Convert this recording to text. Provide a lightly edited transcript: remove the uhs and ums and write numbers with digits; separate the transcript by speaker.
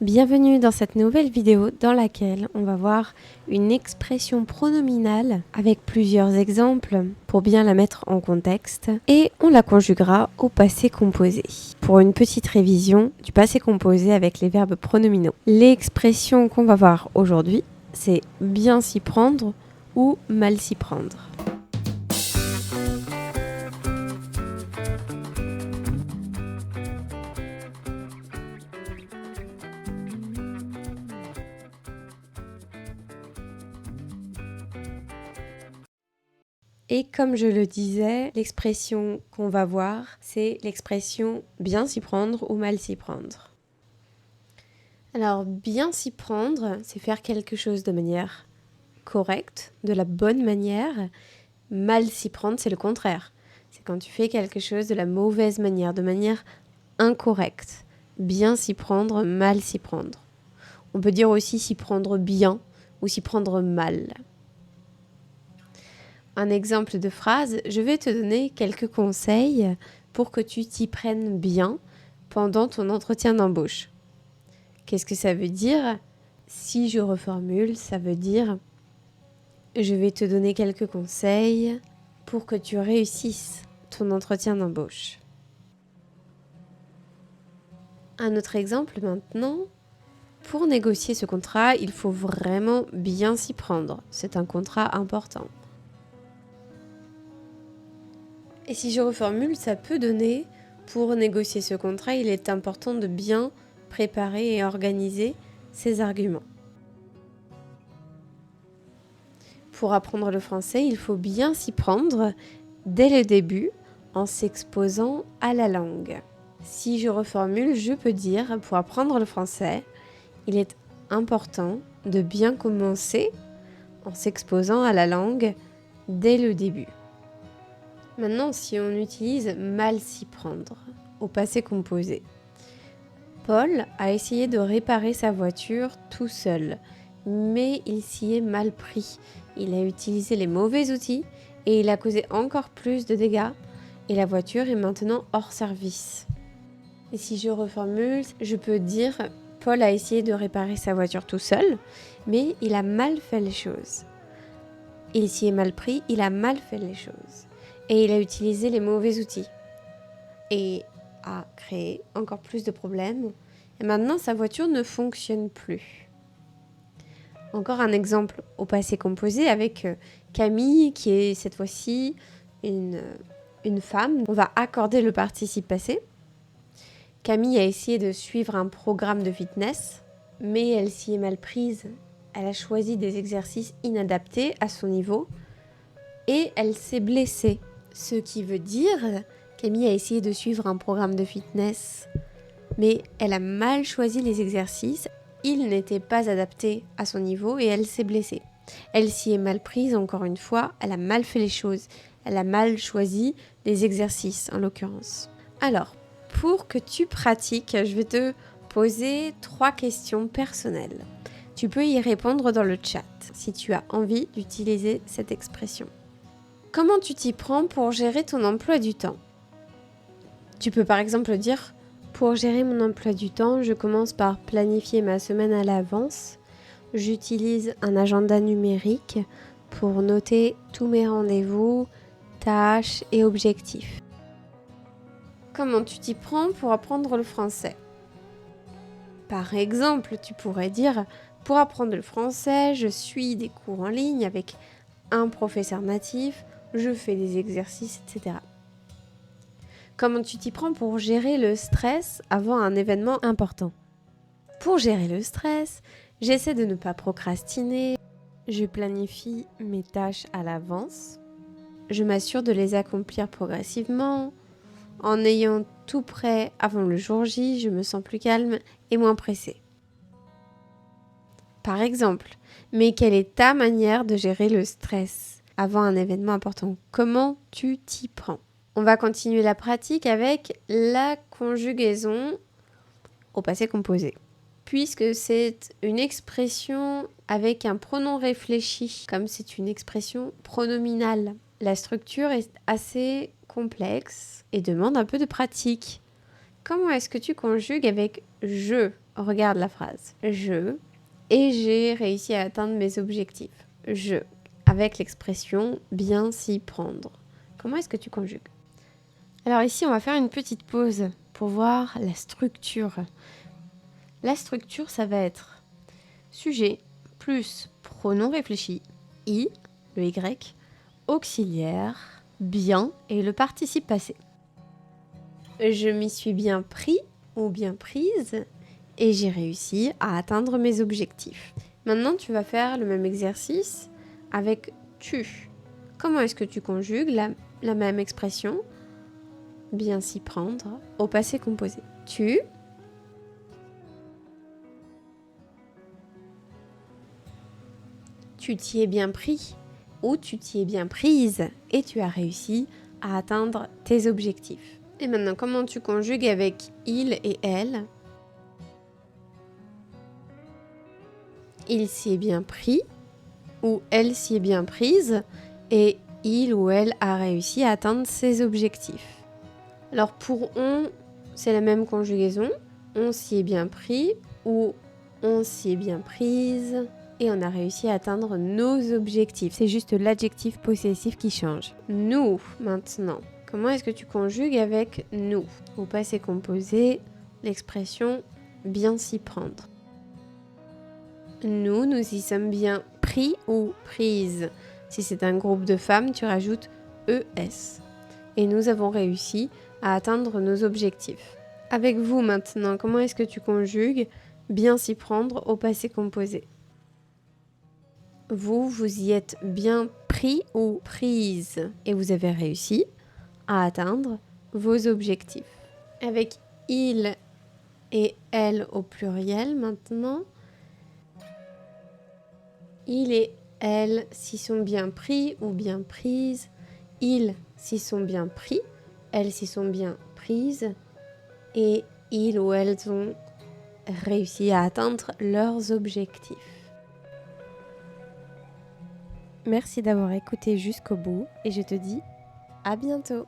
Speaker 1: Bienvenue dans cette nouvelle vidéo dans laquelle on va voir une expression pronominale avec plusieurs exemples pour bien la mettre en contexte et on la conjuguera au passé composé. Pour une petite révision du passé composé avec les verbes pronominaux. L'expression qu'on va voir aujourd'hui, c'est bien s'y prendre ou mal s'y prendre. Et comme je le disais, l'expression qu'on va voir, c'est l'expression bien s'y prendre ou mal s'y prendre. Alors, bien s'y prendre, c'est faire quelque chose de manière correcte, de la bonne manière. Mal s'y prendre, c'est le contraire. C'est quand tu fais quelque chose de la mauvaise manière, de manière incorrecte. Bien s'y prendre, mal s'y prendre. On peut dire aussi s'y prendre bien ou s'y prendre mal. Un exemple de phrase, je vais te donner quelques conseils pour que tu t'y prennes bien pendant ton entretien d'embauche. Qu'est-ce que ça veut dire? Si je reformule, ça veut dire je vais te donner quelques conseils pour que tu réussisses ton entretien d'embauche. Un autre exemple maintenant, pour négocier ce contrat, il faut vraiment bien s'y prendre. C'est un contrat important. Et si je reformule, ça peut donner, pour négocier ce contrat, il est important de bien préparer et organiser ses arguments. Pour apprendre le français, il faut bien s'y prendre dès le début en s'exposant à la langue. Si je reformule, je peux dire, pour apprendre le français, il est important de bien commencer en s'exposant à la langue dès le début. Maintenant, si on utilise mal s'y prendre au passé composé. Paul a essayé de réparer sa voiture tout seul, mais il s'y est mal pris. Il a utilisé les mauvais outils et il a causé encore plus de dégâts et la voiture est maintenant hors service. Et si je reformule, je peux dire Paul a essayé de réparer sa voiture tout seul, mais il a mal fait les choses. Il s'y est mal pris, il a mal fait les choses. Et il a utilisé les mauvais outils. Et a créé encore plus de problèmes. Et maintenant, sa voiture ne fonctionne plus. Encore un exemple au passé composé avec Camille, qui est cette fois-ci une femme. On va accorder le participe passé. Camille a essayé de suivre un programme de fitness, mais elle s'y est mal prise. Elle a choisi des exercices inadaptés à son niveau et elle s'est blessée. Ce qui veut dire, Camille a essayé de suivre un programme de fitness, mais elle a mal choisi les exercices. Ils n'étaient pas adaptés à son niveau et elle s'est blessée. Elle s'y est mal prise, encore une fois, elle a mal fait les choses. Elle a mal choisi les exercices, en l'occurrence. Alors, pour que tu pratiques, je vais te poser 3 questions personnelles. Tu peux y répondre dans le chat si tu as envie d'utiliser cette expression. Comment tu t'y prends pour gérer ton emploi du temps? Tu peux par exemple dire « Pour gérer mon emploi du temps, je commence par planifier ma semaine à l'avance. J'utilise un agenda numérique pour noter tous mes rendez-vous, tâches et objectifs. » Comment tu t'y prends pour apprendre le français? Par exemple, tu pourrais dire « Pour apprendre le français, je suis des cours en ligne avec un professeur natif. Je fais des exercices, etc. » Comment tu t'y prends pour gérer le stress avant un événement important? Pour gérer le stress, j'essaie de ne pas procrastiner. Je planifie mes tâches à l'avance. Je m'assure de les accomplir progressivement. En ayant tout prêt avant le jour J, je me sens plus calme et moins pressée. Par exemple, mais quelle est ta manière de gérer le stress avant un événement important? Comment tu t'y prends? On va continuer la pratique avec la conjugaison au passé composé. Puisque c'est une expression avec un pronom réfléchi, comme c'est une expression pronominale. La structure est assez complexe et demande un peu de pratique. Comment est-ce que tu conjugues avec « je » regarde la phrase. Je et j'ai réussi à atteindre mes objectifs. Je, avec l'expression bien s'y prendre. Comment est-ce que tu conjugues? Alors ici, on va faire une petite pause pour voir la structure. La structure, ça va être sujet plus pronom réfléchi, i, le y, auxiliaire, bien et le participe passé. Je m'y suis bien pris ou bien prise et j'ai réussi à atteindre mes objectifs. Maintenant, tu vas faire le même exercice avec tu. Comment est-ce que tu conjugues la même expression, bien s'y prendre, au passé composé? Tu t'y es bien pris ou tu t'y es bien prise et tu as réussi à atteindre tes objectifs. Et maintenant, comment tu conjugues avec il et elle? Il s'y est bien pris ou elle s'y est bien prise et il ou elle a réussi à atteindre ses objectifs. Alors pour on, c'est la même conjugaison. On s'y est bien pris ou on s'y est bien prise et on a réussi à atteindre nos objectifs. C'est juste l'adjectif possessif qui change. Nous, maintenant. Comment est-ce que tu conjugues avec nous? Au passé composé, l'expression bien s'y prendre. Nous y sommes bien pris ou prises. Si c'est un groupe de femmes, tu rajoutes ES. Et nous avons réussi à atteindre nos objectifs. Avec vous maintenant, comment est-ce que tu conjugues bien s'y prendre au passé composé? Vous y êtes bien pris ou prise et vous avez réussi à atteindre vos objectifs. Avec il et elle au pluriel maintenant, il et elle s'y sont bien pris ou bien prises. Ils s'y sont bien pris, elles s'y sont bien prises et ils ou elles ont réussi à atteindre leurs objectifs. Merci d'avoir écouté jusqu'au bout et je te dis à bientôt.